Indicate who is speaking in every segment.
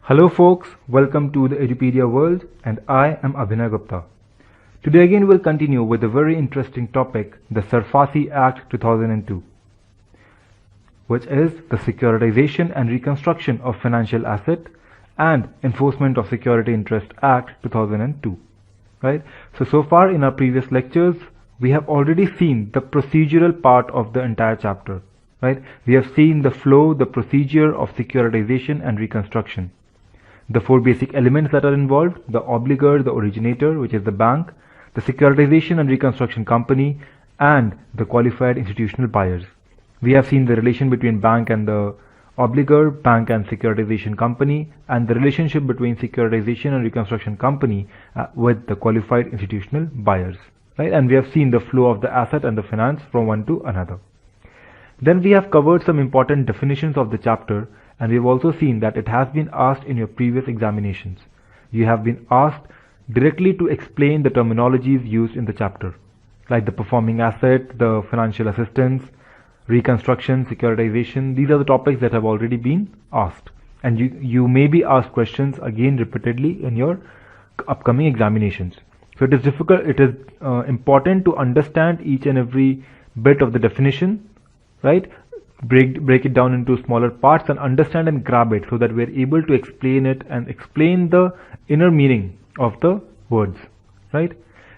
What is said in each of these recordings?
Speaker 1: Hello folks, welcome to the Edupedia world and I am Abhinay Gupta. Today again we'll continue with a very interesting topic, the Sarfaesi Act 2002, which is the Securitization and Reconstruction of Financial Asset and Enforcement of Security Interest Act 2002. Right? So far in our previous lectures, we have already seen the procedural part of the entire chapter. Right? We have seen the flow, the procedure of securitization and reconstruction. The four basic elements that are involved: the obligor, the originator, which is the bank, the securitization and reconstruction company, and the qualified institutional buyers. We have seen the relation between bank and the obligor, bank and securitization company, and the relationship between securitization and reconstruction company with the qualified institutional buyers. Right? And we have seen the flow of the asset and the finance from one to another. Then we have covered some important definitions of the chapter, and we have also seen that it has been asked in your previous examinations. You have been asked directly to explain the terminologies used in the chapter, like the performing asset, the financial assistance, reconstruction, securitization. These are the topics that have already been asked, and you may be asked questions again repeatedly in your upcoming examinations. So it is important to understand each and every bit of the definition, right? Break it down into smaller parts and understand and grab it so that we're able to explain it and explain the inner meaning of the words, right?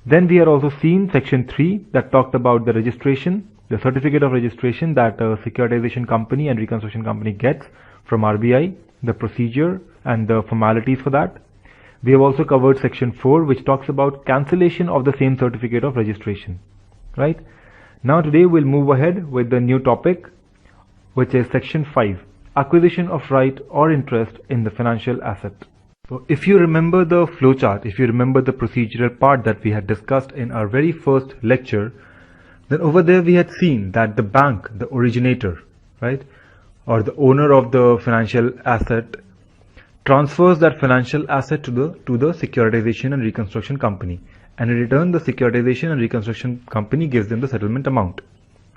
Speaker 1: Then we have also seen section 3 that talked about the registration, the certificate of registration that a securitization company and reconstruction company gets from RBI, the procedure and the formalities for that. We have also covered section 4, which talks about cancellation of the same certificate of registration, right? Now today we'll move ahead with the new topic, which is section 5, acquisition of right or interest in the financial asset. So if you remember the flowchart, if you remember the procedural part that we had discussed in our very first lecture, then over there we had seen that the bank, the originator, right, or the owner of the financial asset, transfers that financial asset to the securitization and reconstruction company, and in return the securitization and reconstruction company gives them the settlement amount,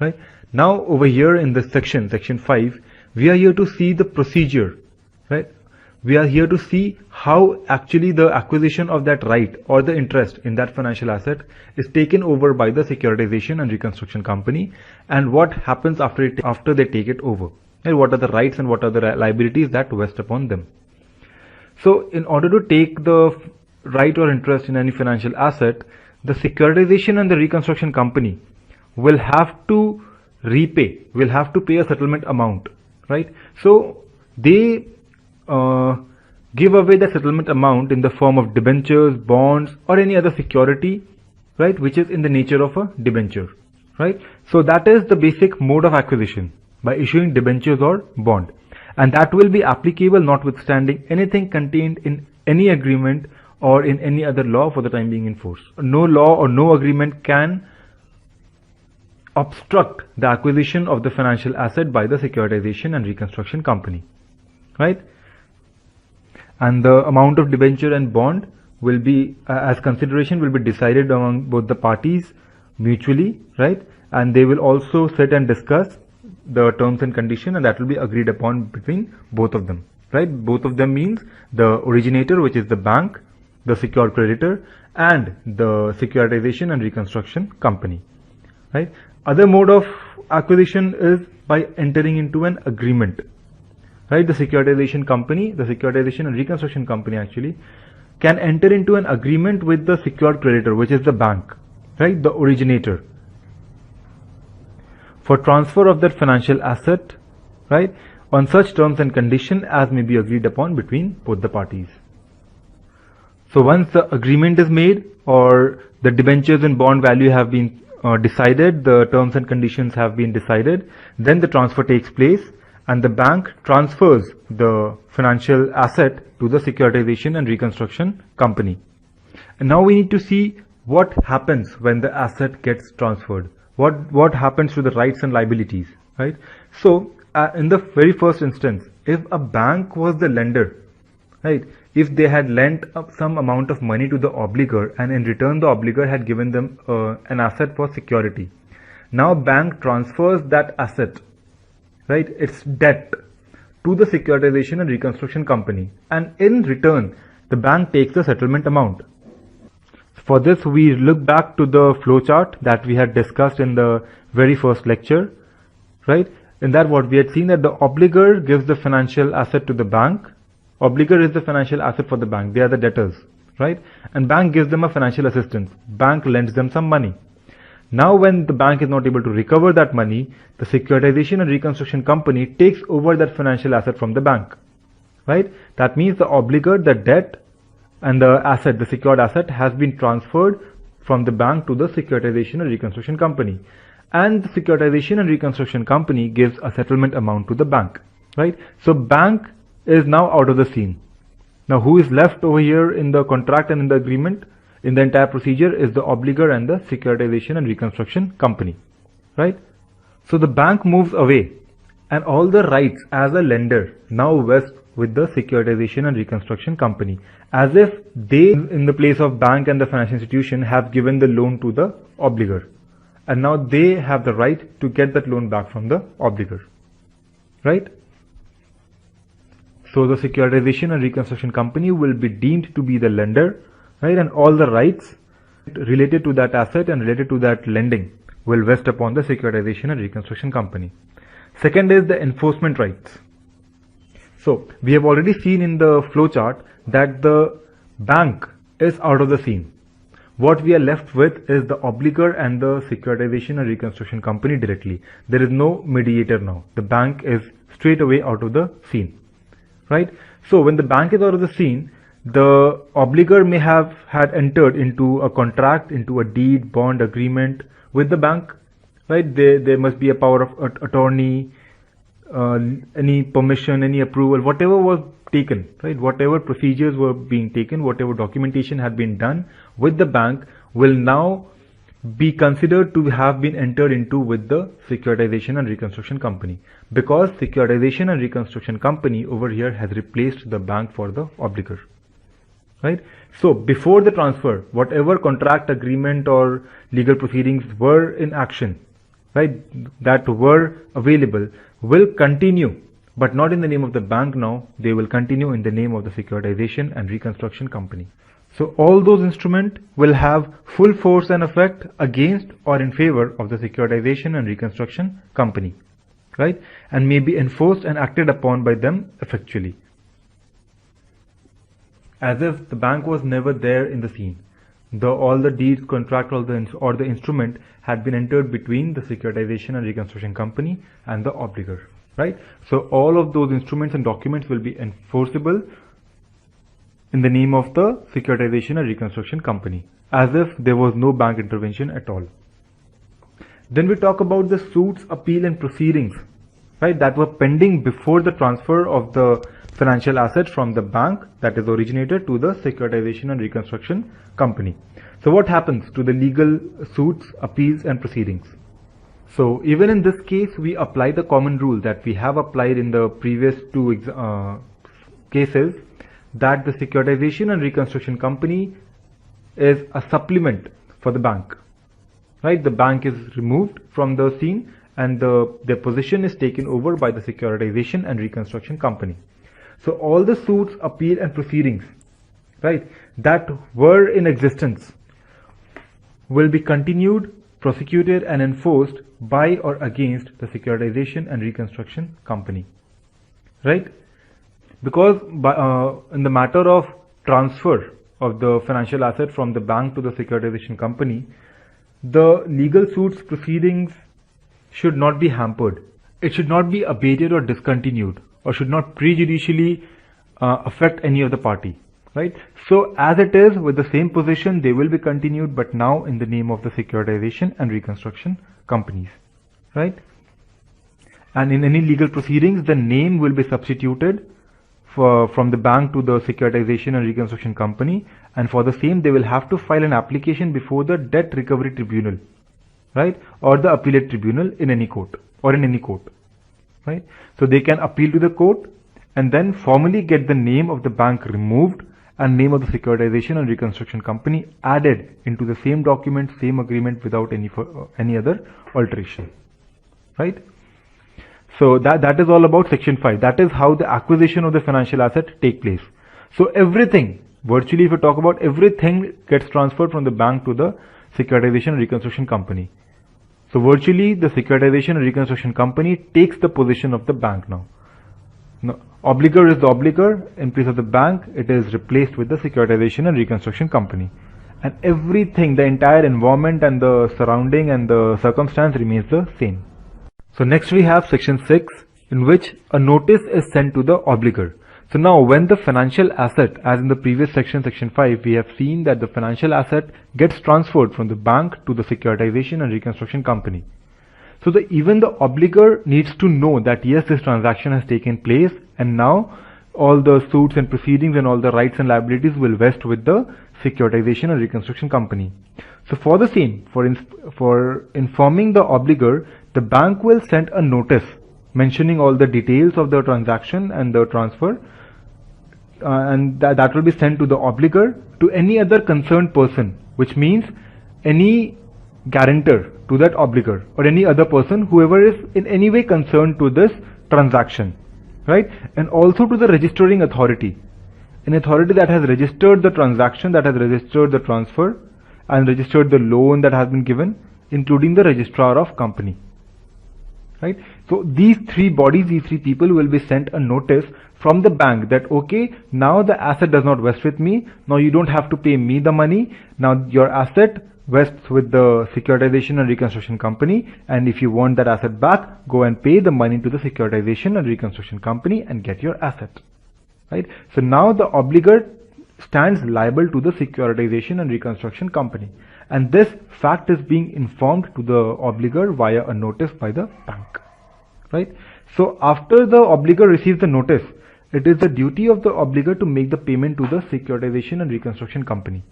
Speaker 1: right? Now over here in this section 5, we are here to see the procedure, right? We are here to see how actually the acquisition of that right or the interest in that financial asset is taken over by the securitization and reconstruction company, and what happens after they take it over, and what are the rights and what are the liabilities that vest upon them. So in order to take the right or interest in any financial asset, the securitization and the reconstruction company will have to pay a settlement amount, right? So they give away the settlement amount in the form of debentures, bonds, or any other security, right, which is in the nature of a debenture, right? So that is the basic mode of acquisition, by issuing debentures or bond, and that will be applicable notwithstanding anything contained in any agreement or in any other law for the time being in force. No law or no agreement can obstruct the acquisition of the financial asset by the securitization and reconstruction company, right? And the amount of debenture and bond will be as consideration will be decided among both the parties mutually, right? And they will also sit and discuss the terms and conditions, and that will be agreed upon between both of them, right? Both of them means the originator, which is the bank, the secured creditor, and the securitization and reconstruction company, right? Other mode of acquisition is by entering into an agreement, right? The securitization and reconstruction company actually can enter into an agreement with the secured creditor, which is the bank, right, the originator, for transfer of that financial asset, right, on such terms and conditions as may be agreed upon between both the parties. So once the agreement is made, or the debentures and bond value have been decided, the terms and conditions have been decided, then the transfer takes place and the bank transfers the financial asset to the securitization and reconstruction company. And now we need to see what happens when the asset gets transferred. What happens to the rights and liabilities, right? So in the very first instance, if a bank was the lender, right, if they had lent some amount of money to the obligor and in return the obligor had given them an asset for security, now bank transfers that asset, right, its debt, to the Securitization and Reconstruction Company, and in return the bank takes the settlement amount. For this, we look back to the flowchart that we had discussed in the very first lecture, right? In that, what we had seen that the obligor gives the financial asset to the bank. Obligor is the financial asset for the bank. They are the debtors, right? And bank gives them a financial assistance. Bank lends them some money. Now, when the bank is not able to recover that money, the Securitization and Reconstruction Company takes over that financial asset from the bank, right? That means the obligor, the debt, and the asset, the secured asset, has been transferred from the bank to the Securitization and Reconstruction Company. And the Securitization and Reconstruction Company gives a settlement amount to the bank, right? So bank is now out of the scene. Now who is left over here in the contract and in the agreement, in the entire procedure, is the obligor and the Securitization and Reconstruction Company, right? So the bank moves away and all the rights as a lender now vest with the Securitization and Reconstruction Company, as if they, in the place of bank and the financial institution, have given the loan to the obligor, and now they have the right to get that loan back from the obligor, right? So the Securitization and Reconstruction Company will be deemed to be the lender, right, and all the rights related to that asset and related to that lending will vest upon the Securitization and Reconstruction Company. Second is the enforcement rights. So we have already seen in the flowchart that the bank is out of the scene. What we are left with is the obligor and the Securitization and Reconstruction Company directly. There is no mediator now. The bank is straight away out of the scene, right? So when the bank is out of the scene, the obligor may have had entered into a contract, into a deed, bond, agreement with the bank, right? There must be a power of attorney, any permission, any approval, whatever was taken, right? Whatever procedures were being taken, whatever documentation had been done with the bank will now be considered to have been entered into with the Securitization and Reconstruction Company, because Securitization and Reconstruction Company over here has replaced the bank for the obligor, right? So before the transfer, whatever contract, agreement or legal proceedings were in action, right, that were available will continue, but not in the name of the bank now. They will continue in the name of the Securitization and Reconstruction Company. So all those instruments will have full force and effect against or in favor of the Securitization and Reconstruction Company, right, and may be enforced and acted upon by them effectually, as if the bank was never there in the scene. All the deeds, contract, or the instrument had been entered between the Securitization and Reconstruction Company and the obligor, right? So all of those instruments and documents will be enforceable in the name of the Securitization and Reconstruction Company, as if there was no bank intervention at all. Then we talk about the suits, appeal and proceedings, right, that were pending before the transfer of the financial asset from the bank that is originated to the Securitization and Reconstruction Company. So what happens to the legal suits, appeals and proceedings? So even in this case, we apply the common rule that we have applied in the previous two cases, that the Securitization and Reconstruction Company is a supplement for the bank, right? The bank is removed from the scene and their position is taken over by the Securitization and Reconstruction Company. So all the suits, appeal and proceedings, right, that were in existence will be continued, prosecuted and enforced by or against the Securitization and Reconstruction Company, right? Because in the matter of transfer of the financial asset from the bank to the Securitization Company, the legal suits proceedings should not be hampered. It should not be abated or discontinued, or should not prejudicially affect any of the party, right? So as it is, with the same position, they will be continued, but now in the name of the Securitization and Reconstruction Companies, right? And in any legal proceedings, the name will be substituted from the bank to the Securitization and Reconstruction Company, and for the same they will have to file an application before the Debt Recovery Tribunal, right, or the Appellate Tribunal in any court, or in any court, right? So they can appeal to the court and then formally get the name of the bank removed and name of the Securitization and Reconstruction Company added into the same document, same agreement, without any other alteration, right? So that is all about section 5. That is how the acquisition of the financial asset take place. So everything, virtually if you talk about, everything gets transferred from the bank to the Securitization and Reconstruction Company. So virtually the Securitization and Reconstruction Company takes the position of the bank now. Obligor is the obligor. In place of the bank, it is replaced with the Securitization and Reconstruction Company. And everything, the entire environment and the surrounding and the circumstance remains the same. So next we have section 6, in which a notice is sent to the obligor. So now when the financial asset, as in the previous section, section 5, we have seen that the financial asset gets transferred from the bank to the Securitization and Reconstruction Company. So even the obligor needs to know that yes, this transaction has taken place, and now all the suits and proceedings and all the rights and liabilities will vest with the Securitization and Reconstruction Company. So for the same, for informing the obligor, the bank will send a notice mentioning all the details of the transaction and the transfer, and that will be sent to the obligor to any other concerned person, which means any guarantor to that obligor or any other person, whoever is in any way concerned to this transaction, right? And also to the registering authority, an authority that has registered the transaction, that has registered the transfer and registered the loan that has been given, including the registrar of company, right? So these three bodies, these three people will be sent a notice from the bank that okay, now the asset does not vest with me, now you don't have to pay me the money, now your asset vests with the Securitization and Reconstruction Company, and if you want that asset back, go and pay the money to the Securitization and Reconstruction Company and get your asset, right? So now the obligor stands liable to the Securitization and Reconstruction Company, and this fact is being informed to the obligor via a notice by the bank, right? So after the obligor receives the notice, it is the duty of the obligor to make the payment to the Securitization and Reconstruction Company.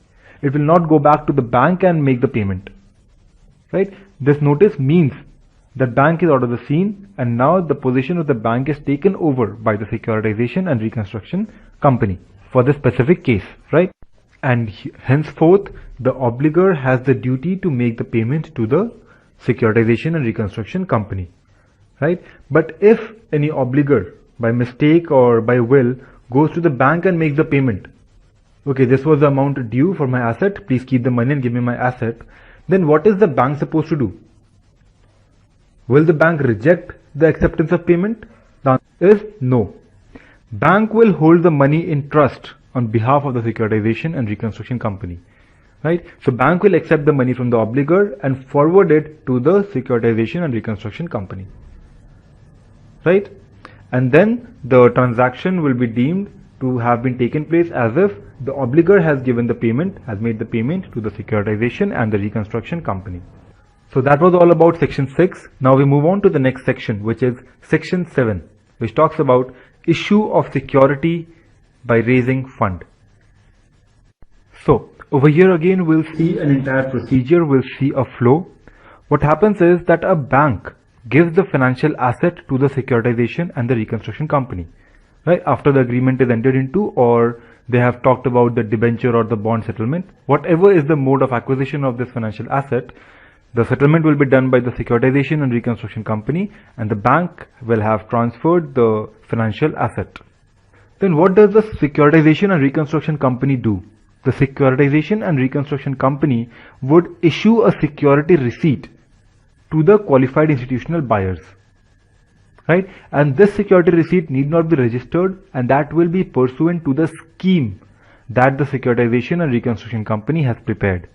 Speaker 1: It will not go back to the bank and make the payment, right? This notice means that bank is out of the scene, and now the position of the bank is taken over by the Securitization and Reconstruction Company for the specific case, right? And henceforth the obligor has the duty to make the payment to the Securitization and Reconstruction Company, right? But if any obligor by mistake or by will goes to the bank and makes the payment, okay, this was the amount due for my asset, please keep the money and give me my asset, then what is the bank supposed to do? Will the bank reject the acceptance of payment? The answer is no. Bank will hold the money in trust on behalf of the Securitization and Reconstruction Company, right? So bank will accept the money from the obligor and forward it to the Securitization and Reconstruction Company, right? And then the transaction will be deemed to have been taken place as if the obligor has given the payment, has made the payment to the Securitization and the Reconstruction Company. So that was all about section 6. Now we move on to the next section, which is section 7, which talks about issue of security by raising fund. So over here again we'll see an entire procedure, we'll see a flow. What happens is that a bank gives the financial asset to the Securitization and the Reconstruction Company, right? After the agreement is entered into, or they have talked about the debenture or the bond settlement, whatever is the mode of acquisition of this financial asset, the settlement will be done by the Securitization and Reconstruction Company, and the bank will have transferred the financial asset. Then what does the Securitization and Reconstruction Company do? The Securitization and Reconstruction Company would issue a security receipt to the qualified institutional buyers, right? And this security receipt need not be registered, and that will be pursuant to the scheme that the Securitization and Reconstruction Company has prepared,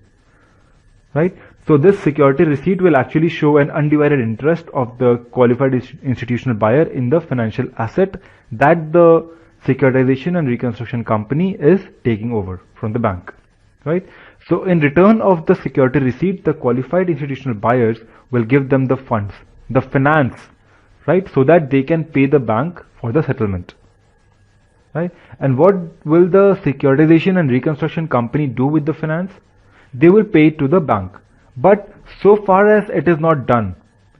Speaker 1: right? So this security receipt will actually show an undivided interest of the qualified institutional buyer in the financial asset that the Securitization and Reconstruction Company is taking over from the bank, right? So in return of the security receipt, the qualified institutional buyers will give them the funds, the finance, right? So that they can pay the bank for the settlement, right? And what will the Securitization and Reconstruction Company do with the finance? They will pay it to the bank. But so far as it is not done,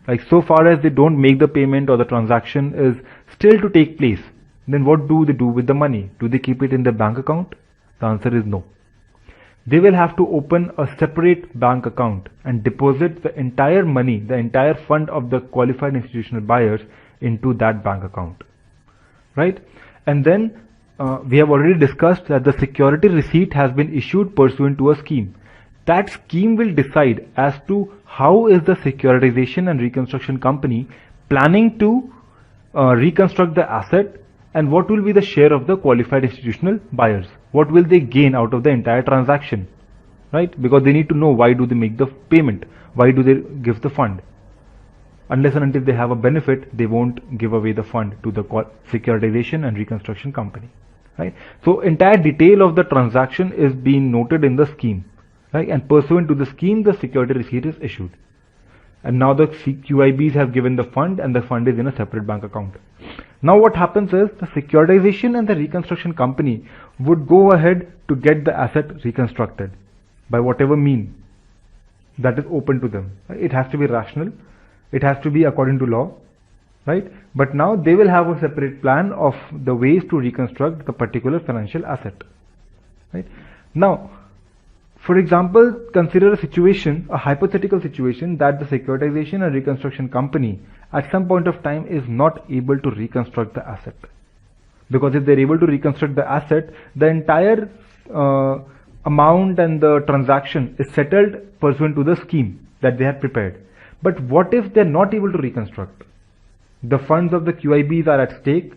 Speaker 1: like so far as they don't make the payment or the transaction is still to take place, then what do they do with the money? Do they keep it in the bank account? The answer is no. They will have to open a separate bank account and deposit the entire money, the entire fund of the qualified institutional buyers into that bank account, right? And then we have already discussed that the security receipt has been issued pursuant to a scheme. That scheme will decide as to how is the Securitization and Reconstruction Company planning to reconstruct the asset, and what will be the share of the qualified institutional buyers. What will they gain out of the entire transaction, right? Because they need to know why do they make the payment, why do they give the fund. Unless and until they have a benefit, they won't give away the fund to the Securitization and Reconstruction Company, right? So entire detail of the transaction is being noted in the scheme, right? And pursuant to the scheme, the security receipt is issued. And now the QIBs have given the fund, and the fund is in a separate bank account. Now what happens is the Securitization and the Reconstruction Company would go ahead to get the asset reconstructed by whatever mean that is open to them. It has to be rational, it has to be according to law, right? But now they will have a separate plan of the ways to reconstruct the particular financial asset, right? Now, for example, consider a situation, a hypothetical situation, that the Securitization and Reconstruction Company at some point of time is not able to reconstruct the asset. Because if they're able to reconstruct the asset, the entire amount and the transaction is settled pursuant to the scheme that they have prepared. But what if they're not able to reconstruct? The funds of the QIBs are at stake,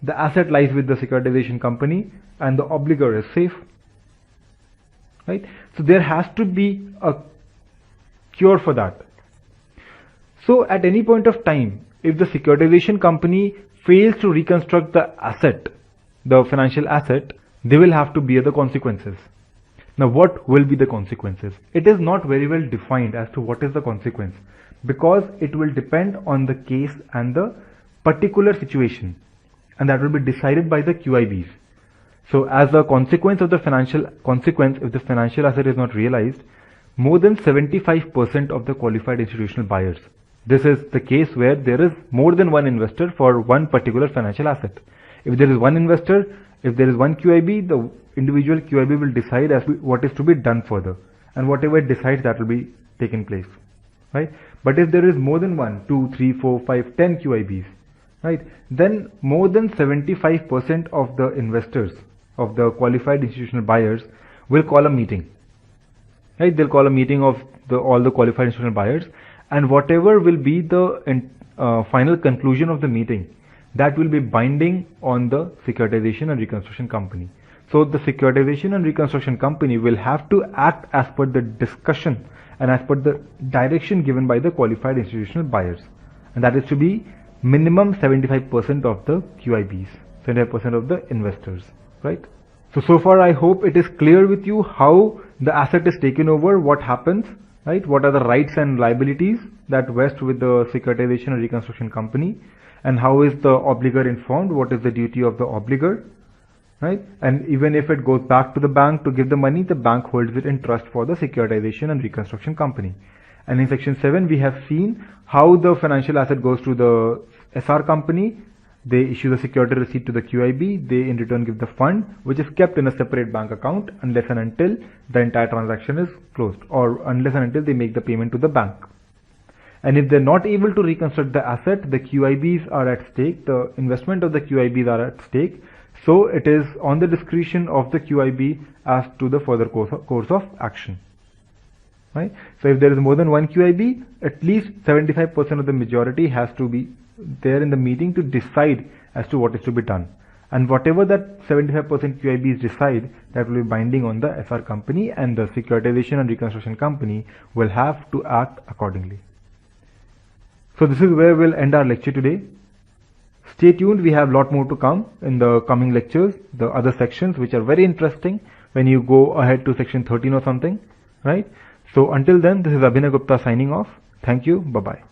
Speaker 1: the asset lies with the Securitization Company, and the obligor is safe. Right? So there has to be a cure for that. So at any point of time, if the Securitization Company fails to reconstruct the asset, the financial asset, they will have to bear the consequences. Now what will be the consequences? It is not very well defined as to what is the consequence, because it will depend on the case and the particular situation, and that will be decided by the QIBs. So as a consequence of the if the financial asset is not realized, more than 75% of the qualified institutional buyers. This is the case where there is more than one investor for one particular financial asset. If there is one investor, if there is one QIB, the individual QIB will decide as to what is to be done further, and whatever it decides, that will be taken place, right? But if there is more than 1, 2, 3, 4, 5, 10 QIBs, right, then more than 75% of the investors, of the qualified institutional buyers, will call a meeting, right? They'll call a meeting of all the qualified institutional buyers, and whatever will be the final conclusion of the meeting, that will be binding on the Securitization and Reconstruction Company. So the Securitization and Reconstruction Company will have to act as per the discussion and as per the direction given by the qualified institutional buyers, and that is to be minimum 75% of the QIBs, 75% of the investors, right? So far I hope it is clear with you how the asset is taken over, what happens, right? What are the rights and liabilities that vest with the Securitization and Reconstruction Company, and how is the obligor informed, what is the duty of the obligor, right? And even if it goes back to the bank to give the money, the bank holds it in trust for the Securitization and Reconstruction Company. And in section 7 we have seen how the financial asset goes to the SR company. They issue the security receipt to the QIB, they in return give the fund, which is kept in a separate bank account unless and until the entire transaction is closed, or unless and until they make the payment to the bank. And if they're not able to reconstruct the asset, the QIBs are at stake, the investment of the QIBs are at stake, so it is on the discretion of the QIB as to the further course of action. Right? So if there is more than one QIB, at least 75% of the majority has to be there in the meeting to decide as to what is to be done. And whatever that 75% QIBs decide, that will be binding on the SR company, and the Securitization and Reconstruction Company will have to act accordingly. So this is where we'll end our lecture today. Stay tuned, we have a lot more to come in the coming lectures, the other sections which are very interesting when you go ahead to section 13 or something, right? So until then, this is Abhinay Gupta signing off. Thank you, bye-bye.